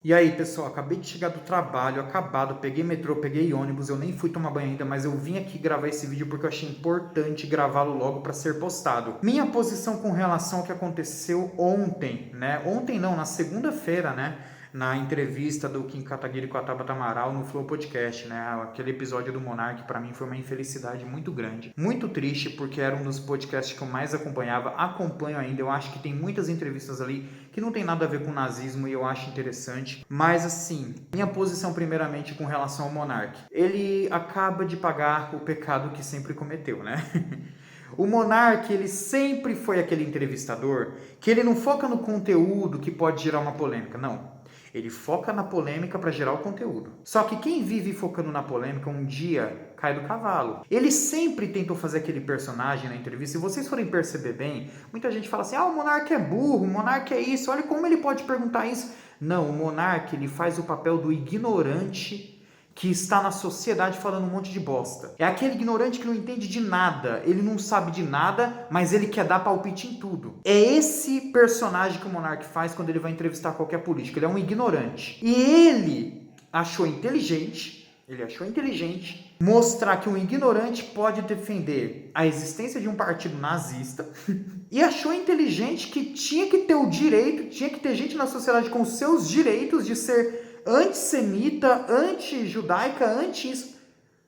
E aí, pessoal, acabei de chegar do trabalho, acabado, peguei metrô, peguei ônibus, eu nem fui tomar banho ainda, mas eu vim aqui gravar esse vídeo porque eu achei importante gravá-lo logo para ser postado. Minha posição com relação ao que aconteceu ontem, né? Ontem não, na segunda-feira, né? Na entrevista do Kim Kataguiri com a Tabata Amaral no Flow Podcast, né? Aquele episódio do Monark, para mim, foi uma infelicidade muito grande. Muito triste, porque era um dos podcasts que eu mais acompanhava. Acompanho ainda, eu acho que tem muitas entrevistas ali que não tem nada a ver com nazismo e eu acho interessante. Mas, assim, minha posição, primeiramente, com relação ao Monark. Ele acaba de pagar o pecado que sempre cometeu, né? O Monark, ele sempre foi aquele entrevistador que ele não foca no conteúdo que pode gerar uma polêmica, não. Ele foca na polêmica para gerar o conteúdo. Só que quem vive focando na polêmica um dia cai do cavalo. Ele sempre tentou fazer aquele personagem na entrevista. Se vocês forem perceber bem, muita gente fala assim: ah, o Monark é burro, o Monark é isso, olha como ele pode perguntar isso. Não, o Monark, ele faz o papel do ignorante que está na sociedade falando um monte de bosta. É aquele ignorante que não entende de nada, ele não sabe de nada, mas ele quer dar palpite em tudo. É esse personagem que o Monark faz quando ele vai entrevistar qualquer político. Ele é um ignorante. E ele achou inteligente mostrar que um ignorante pode defender a existência de um partido nazista e achou inteligente que tinha que ter o direito, tinha que ter gente na sociedade com seus direitos de ser antissemita, anti-judaica, anti-isso.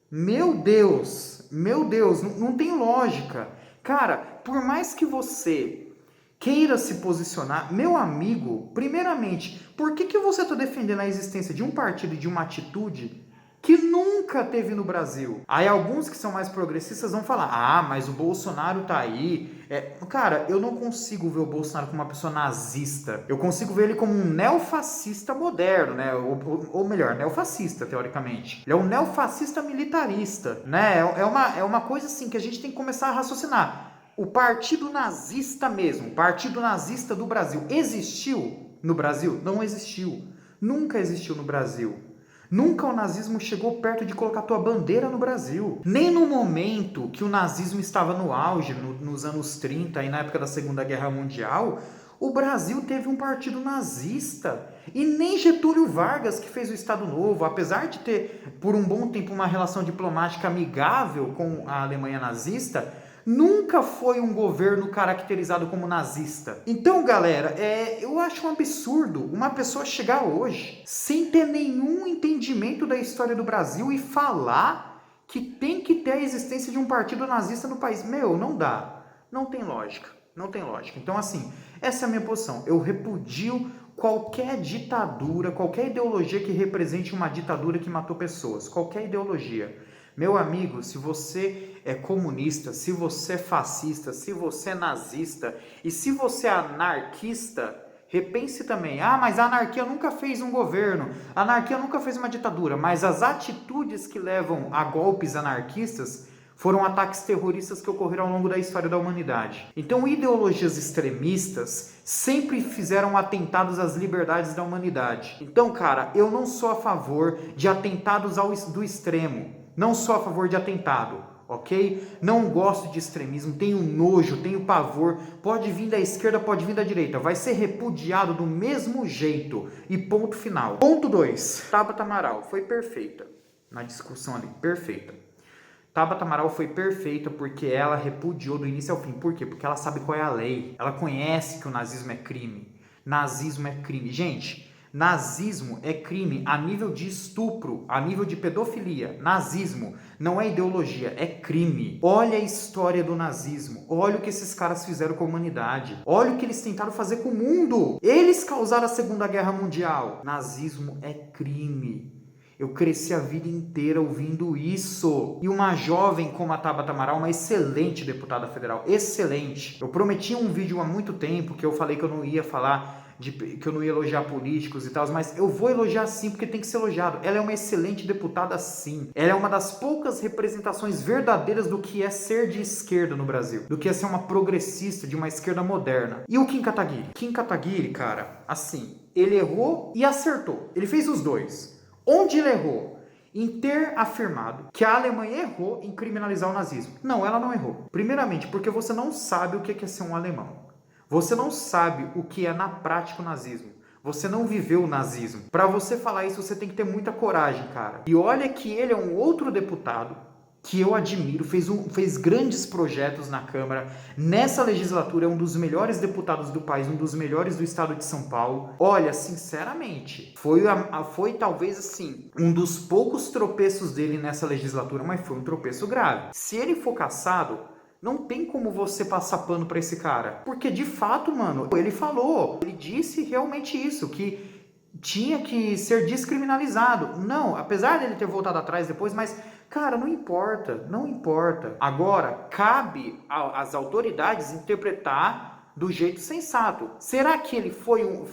Meu Deus, não tem lógica. Cara, por mais que você queira se posicionar, meu amigo, primeiramente, por que você está defendendo a existência de um partido e de uma atitude que nunca teve no Brasil? Aí alguns que são mais progressistas vão falar: ah, mas o Bolsonaro tá aí. Cara, eu não consigo ver o Bolsonaro como uma pessoa nazista. Eu consigo ver ele como um neofascista moderno, né? Ou melhor, neofascista, teoricamente. Ele é um neofascista militarista, né? É uma coisa assim que a gente tem que começar a raciocinar. O partido nazista mesmo, o partido nazista do Brasil, existiu no Brasil? Não existiu. Nunca existiu no Brasil. Nunca o nazismo chegou perto de colocar tua bandeira no Brasil. Nem no momento que o nazismo estava no auge, nos anos 30 e na época da Segunda Guerra Mundial, o Brasil teve um partido nazista. E nem Getúlio Vargas, que fez o Estado Novo, apesar de ter por um bom tempo uma relação diplomática amigável com a Alemanha nazista, nunca foi um governo caracterizado como nazista. Então, galera, eu acho um absurdo uma pessoa chegar hoje sem ter nenhum entendimento da história do Brasil e falar que tem que ter a existência de um partido nazista no país. Meu, não dá. Não tem lógica. Não tem lógica. Então, assim, essa é a minha posição. Eu repudio qualquer ditadura, qualquer ideologia que represente uma ditadura que matou pessoas. Qualquer ideologia. Meu amigo, se você é comunista, se você é fascista, se você é nazista e se você é anarquista, repense também. Ah, mas a anarquia nunca fez um governo, a anarquia nunca fez uma ditadura, mas as atitudes que levam a golpes anarquistas foram ataques terroristas que ocorreram ao longo da história da humanidade. Então, ideologias extremistas sempre fizeram atentados às liberdades da humanidade. Então, cara, eu não sou a favor de atentados do extremo. Não sou a favor de atentado, ok? Não gosto de extremismo, tenho nojo, tenho pavor. Pode vir da esquerda, pode vir da direita. Vai ser repudiado do mesmo jeito. E ponto final. Ponto 2. Tabata Amaral foi perfeita na discussão ali, perfeita. Tabata Amaral foi perfeita porque ela repudiou do início ao fim. Por quê? Porque ela sabe qual é a lei. Ela conhece que o nazismo é crime. Nazismo é crime. Gente, nazismo é crime a nível de estupro, a nível de pedofilia. Nazismo não é ideologia, é crime. Olha a história do nazismo. Olha o que esses caras fizeram com a humanidade. Olha o que eles tentaram fazer com o mundo. Eles causaram a Segunda Guerra Mundial. Nazismo é crime. Eu cresci a vida inteira ouvindo isso. E uma jovem como a Tabata Amaral, uma excelente deputada federal, excelente. Eu prometi um vídeo há muito tempo que eu falei que eu não ia falar, que eu não ia elogiar políticos e tal, mas eu vou elogiar sim, porque tem que ser elogiado. Ela é uma excelente deputada sim. Ela é uma das poucas representações verdadeiras do que é ser de esquerda no Brasil, do que é ser uma progressista de uma esquerda moderna. E o Kim Kataguiri? Kim Kataguiri, cara, assim, ele errou e acertou. Ele fez os dois. Onde ele errou? Em ter afirmado que a Alemanha errou em criminalizar o nazismo. Não, ela não errou. Primeiramente, porque você não sabe o que é ser um alemão. Você não sabe o que é na prática o nazismo. Você não viveu o nazismo. Para você falar isso, você tem que ter muita coragem, cara. E olha que ele é um outro deputado que eu admiro, fez grandes projetos na Câmara. Nessa legislatura é um dos melhores deputados do país, um dos melhores do estado de São Paulo. Olha, sinceramente, foi talvez assim, um dos poucos tropeços dele nessa legislatura, mas foi um tropeço grave. Se ele for cassado, não tem como você passar pano pra esse cara. Porque de fato, mano, ele disse realmente isso, que tinha que ser descriminalizado. Não, apesar dele ter voltado atrás depois, mas, cara, não importa, não importa. Agora, cabe às autoridades interpretar do jeito sensato. Será que ele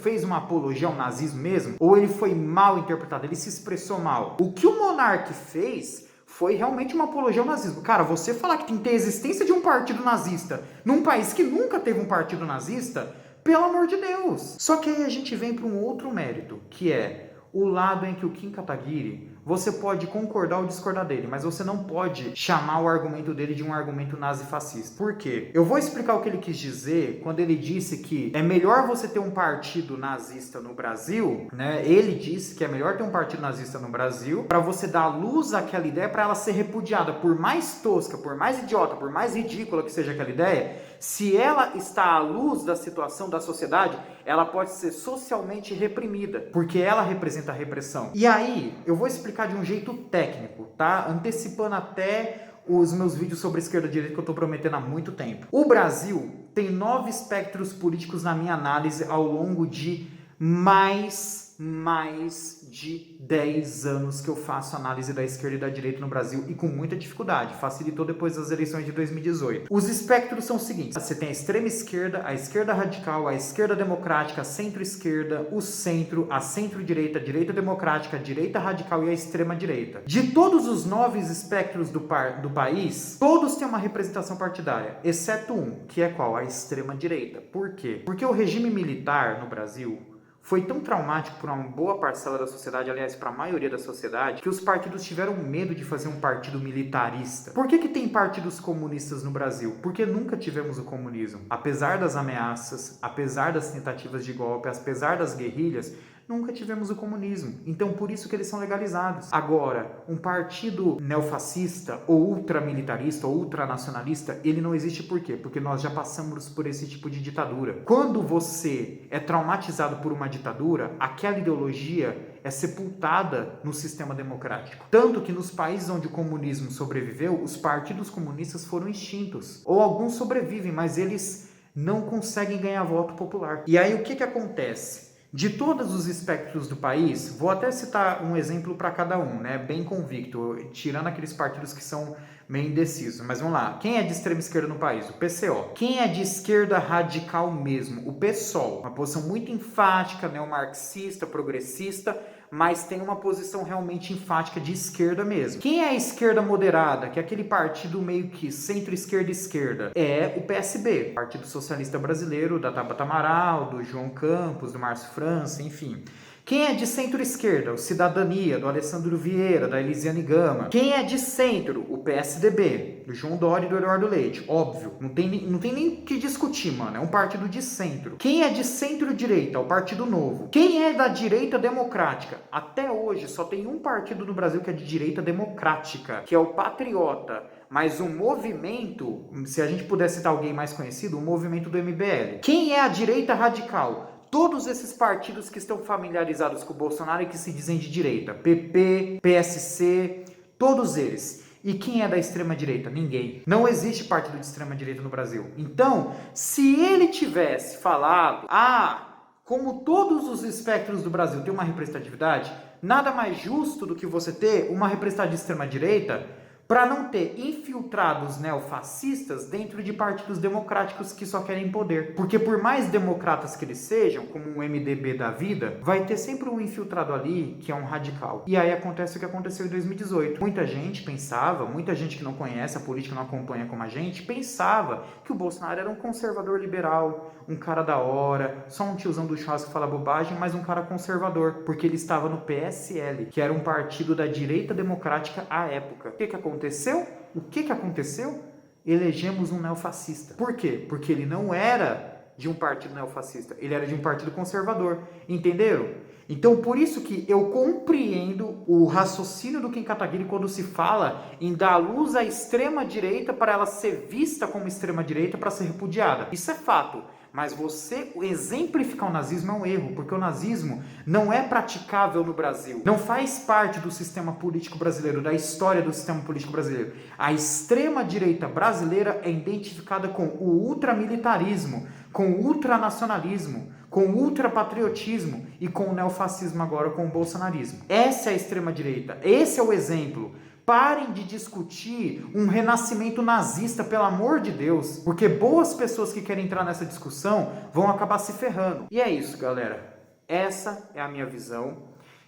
fez uma apologia ao nazismo mesmo? Ou ele foi mal interpretado? Ele se expressou mal? O que o monarca fez foi realmente uma apologia ao nazismo. Cara, você falar que tem que ter a existência de um partido nazista num país que nunca teve um partido nazista, pelo amor de Deus. Só que aí a gente vem para um outro mérito, que é o lado em que o Kim Kataguiri, você pode concordar ou discordar dele, mas você não pode chamar o argumento dele de um argumento nazifascista. Por quê? Eu vou explicar o que ele quis dizer quando ele disse que é melhor você ter um partido nazista no Brasil, né? Ele disse que é melhor ter um partido nazista no Brasil para você dar luz àquela ideia, para ela ser repudiada, por mais tosca, por mais idiota, por mais ridícula que seja aquela ideia. Se ela está à luz da situação da sociedade, ela pode ser socialmente reprimida, porque ela representa a repressão. E aí, eu vou explicar de um jeito técnico, tá? Antecipando até os meus vídeos sobre esquerda e direita que eu tô prometendo há muito tempo. O Brasil tem 9 espectros políticos na minha análise ao longo de mais de 10 anos que eu faço análise da esquerda e da direita no Brasil e com muita dificuldade. Facilitou depois das eleições de 2018. Os espectros são os seguintes. Você tem a extrema esquerda, a esquerda radical, a esquerda democrática, a centro-esquerda, o centro, a centro-direita, a direita democrática, a direita radical e a extrema-direita. De todos os 9 espectros do país, todos têm uma representação partidária, exceto um, que é qual? A extrema-direita. Por quê? Porque o regime militar no Brasil foi tão traumático para uma boa parcela da sociedade, aliás, para a maioria da sociedade, que os partidos tiveram medo de fazer um partido militarista. Por que tem partidos comunistas no Brasil? Porque nunca tivemos o comunismo. Apesar das ameaças, apesar das tentativas de golpe, apesar das guerrilhas, nunca tivemos o comunismo. Então, por isso que eles são legalizados. Agora, um partido neofascista, ou ultramilitarista, ou ultranacionalista, ele não existe por quê? Porque nós já passamos por esse tipo de ditadura. Quando você é traumatizado por uma ditadura, aquela ideologia é sepultada no sistema democrático. Tanto que nos países onde o comunismo sobreviveu, os partidos comunistas foram extintos. Ou alguns sobrevivem, mas eles não conseguem ganhar voto popular. E aí, o que acontece? De todos os espectros do país, vou até citar um exemplo para cada um, né? Bem convicto, tirando aqueles partidos que são meio indecisos. Mas vamos lá. Quem é de extrema esquerda no país? O PCO. Quem é de esquerda radical mesmo? O PSOL. Uma posição muito enfática, neomarxista, progressista, mas tem uma posição realmente enfática de esquerda mesmo. Quem é a esquerda moderada, que é aquele partido meio que centro-esquerda e esquerda? É o PSB, Partido Socialista Brasileiro, da Tabata Amaral, do João Campos, do Márcio França, enfim. Quem é de centro-esquerda? O Cidadania, do Alessandro Vieira, da Elisiane Gama. Quem é de centro? O PSDB, do João Dória e do Eduardo Leite. Óbvio, não tem nem o que discutir, mano. É um partido de centro. Quem é de centro-direita? O Partido Novo. Quem é da direita democrática? Até hoje só tem um partido no Brasil que é de direita democrática, que é o Patriota. Mas o movimento, se a gente puder citar alguém mais conhecido, o movimento do MBL. Quem é a direita radical? Todos esses partidos que estão familiarizados com o Bolsonaro e que se dizem de direita. PP, PSC, todos eles. E quem é da extrema-direita? Ninguém. Não existe partido de extrema-direita no Brasil. Então, se ele tivesse falado, como todos os espectros do Brasil têm uma representatividade, nada mais justo do que você ter uma representatividade de extrema-direita para não ter infiltrados neofascistas dentro de partidos democráticos que só querem poder. Porque por mais democratas que eles sejam, como um MDB da vida, vai ter sempre um infiltrado ali que é um radical. E aí acontece o que aconteceu em 2018. Muita gente pensava, muita gente que não conhece a política, não acompanha como a gente, pensava que o Bolsonaro era um conservador liberal, um cara da hora, só um tiozão do churrasco que fala bobagem, mas um cara conservador, porque ele estava no PSL, que era um partido da direita democrática à época. O que aconteceu? O que aconteceu? Elegemos um neofascista. Por quê? Porque ele não era de um partido neofascista, ele era de um partido conservador, entenderam? Então, por isso que eu compreendo o raciocínio do Kim Kataguiri quando se fala em dar luz à extrema-direita para ela ser vista como extrema-direita para ser repudiada. Isso é fato. Mas você exemplificar o nazismo é um erro, porque o nazismo não é praticável no Brasil. Não faz parte do sistema político brasileiro, da história do sistema político brasileiro. A extrema-direita brasileira é identificada com o ultramilitarismo, com o ultranacionalismo, com o ultrapatriotismo e com o neofascismo agora, com o bolsonarismo. Essa é a extrema-direita, esse é o exemplo. Parem de discutir um renascimento nazista, pelo amor de Deus, porque boas pessoas que querem entrar nessa discussão vão acabar se ferrando. E é isso, galera. Essa é a minha visão.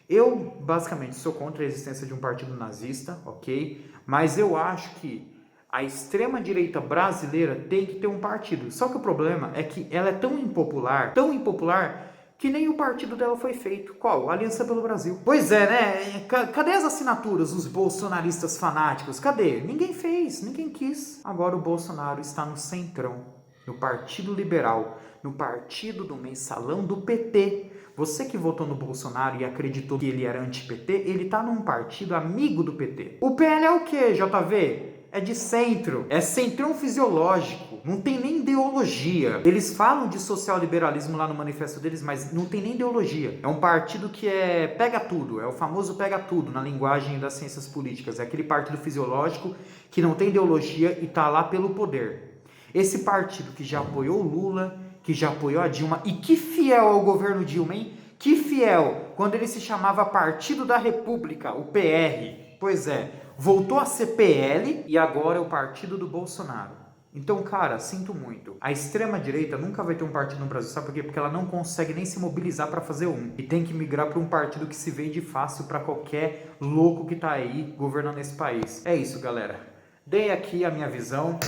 Eu, basicamente, sou contra a existência de um partido nazista, ok? Mas eu acho que a extrema-direita brasileira tem que ter um partido. Só que o problema é que ela é tão impopular, que nem o partido dela foi feito. Qual? Aliança pelo Brasil. Pois é, né? Cadê as assinaturas dos bolsonaristas fanáticos? Cadê? Ninguém fez, ninguém quis. Agora o Bolsonaro está no centrão, no Partido Liberal, no partido do mensalão do PT. Você que votou no Bolsonaro e acreditou que ele era anti-PT, ele está num partido amigo do PT. O PL é o quê, JV? É de centro, é centrão fisiológico, não tem nem ideologia. Eles falam de social-liberalismo lá no manifesto deles, mas não tem nem ideologia. É um partido que pega tudo, é o famoso pega tudo na linguagem das ciências políticas. É aquele partido fisiológico que não tem ideologia e está lá pelo poder. Esse partido que já apoiou o Lula, que já apoiou a Dilma, e que fiel ao governo Dilma, hein? Que fiel, quando ele se chamava Partido da República, o PR. Pois é, voltou a ser PL e agora é o partido do Bolsonaro. Então, cara, sinto muito. A extrema-direita nunca vai ter um partido no Brasil. Sabe por quê? Porque ela não consegue nem se mobilizar para fazer um. E tem que migrar para um partido que se vende fácil para qualquer louco que tá aí governando esse país. É isso, galera. Dei aqui a minha visão.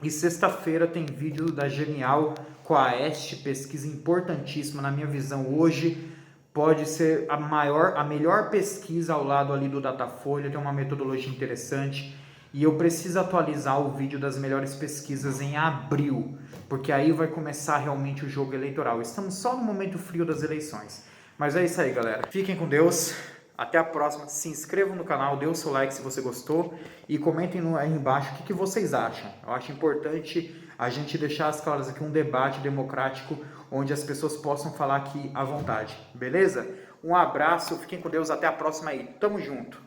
E sexta-feira tem vídeo da Genial Quaest, pesquisa importantíssima na minha visão hoje. Pode ser a melhor pesquisa ao lado ali do Datafolha, tem uma metodologia interessante. E eu preciso atualizar o vídeo das melhores pesquisas em abril, porque aí vai começar realmente o jogo eleitoral. Estamos só no momento frio das eleições. Mas é isso aí, galera. Fiquem com Deus. Até a próxima. Se inscrevam no canal, dê o seu like se você gostou e comentem aí embaixo o que vocês acham. Eu acho importante a gente deixar as claras aqui um debate democrático onde as pessoas possam falar aqui à vontade. Beleza? Um abraço, fiquem com Deus, até a próxima aí. Tamo junto.